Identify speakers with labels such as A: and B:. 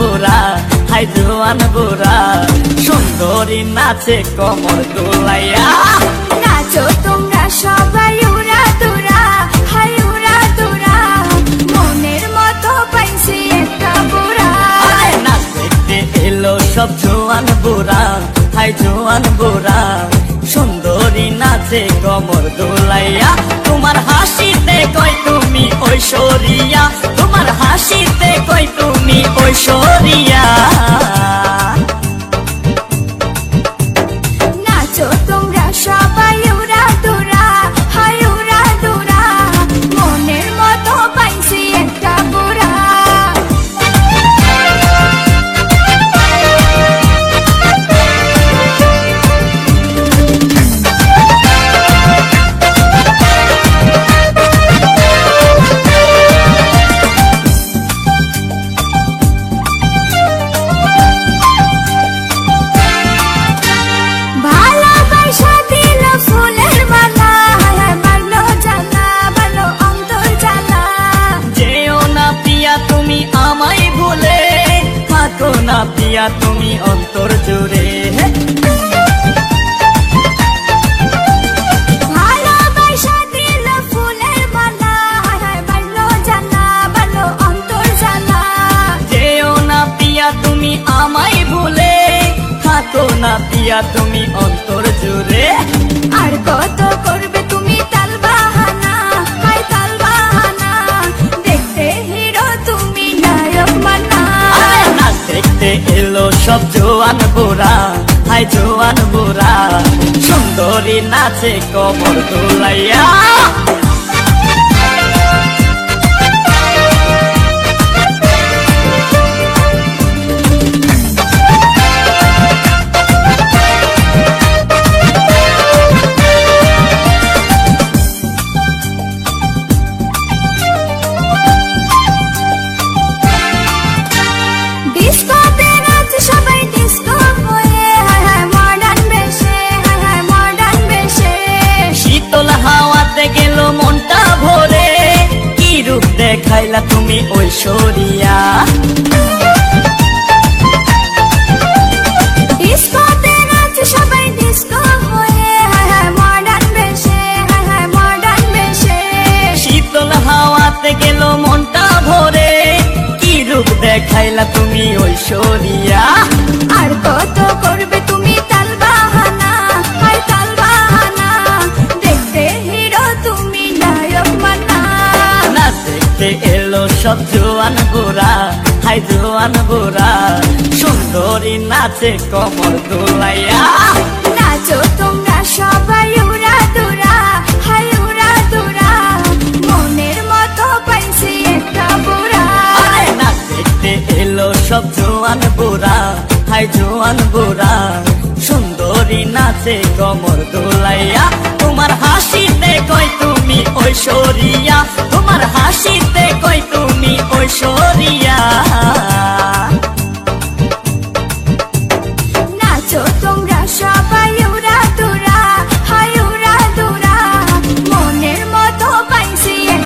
A: বুড়া হাই জোয়ান বুড়া সুন্দরী নাচে কমর দোলাইয়া।
B: নাচো তোমরা সবাই উড়া দুরা, হাই উড়া দুরা, মনের মতো পাইছি একটা বুড়া।
A: নাচ দেখতে এলো সব জোয়ান বুড়া হাই জোয়ান বুড়া সুন্দরী নাচে কমর দোলাইয়া। তোমার হাসিতে কই তুমি ঐশ্বরিয়া, তোমার হাসিতে কই তুমি ঐশ্বরিয়া।
B: নাচো তোমরা সবাই উড়া দুরা, হাই উড়া দুরা, মনের মতো পাইছি একটা বুড়া। ভালোবাসা দিল ফুলের মালা, মারলো জ্বালা, ভালো অন্তর জ্বালা।
A: যেও না পিয়া তুমি আমায় ভুলে, থাকো না পিয়া তুমি অন্তর জুড়ে।
B: ভালোবাসা দিল ফুলের মালা, মারলো জ্বালা, ভালো অন্তর জ্বালা।
A: যেও না পিয়া তুমি আমায় ভুলে, থাকো না পিয়া তুমি অন্তর জুড়ে।
B: আর কত করবে তুমি তাল বাহানা, হাই তাল বাহানা, দেখতে হিরো তুমি নায়ক মানা।
A: নাচ দেখতে এলো সব জোয়ান বুড়া হাই জোয়ান বুড়া সুন্দরী নাচে কমর দোলাইয়া।
B: ডিস্কোতে নাচে সবাই ডিস্কো হয়ে, মডার্ন বেশে, মডার্ন বেশে।
A: শীতল হাওয়াতে গেল মনটা ভরে, কি রূপ দেখাইলা তুমি ঐশ্বরিয়া।
B: ডিস্কোতে নাচে সবাই ডিস্কো হয়ে, মডার্ন বেশে, মডার্ন বেশে।
A: শীতল হাওয়াতে গেল মনটা ভরে, কি রূপ দেখাইলা তুমি ঐশ্বরিয়া।
B: আর কত করবে তুমি তাল বাহানা, হাই তাল বাহানা, দেখতে হিরো তুমি নায়ক মানা।
A: নাচ দেখতে এলো সব জোয়ান বুড়া হাই জোয়ান বুড়া সুন্দরী নাচে কমর দোলাইয়া।
B: নাচো তোমরা সবাই উড়া দুরা, হাই উড়া দুরা, মনের মতো পাইছি একটা বুড়া।
A: নাচ দেখতে এলো সব জোয়ান বুড়া হাই জোয়ান বুড়া সুন্দরী নাচে কমর দোলাইয়া। তোমার হাসিতে কই তুমি ঐশ্বরিয়া, তোমার হাসিতে কই তুমি ঐশ্বরিয়া।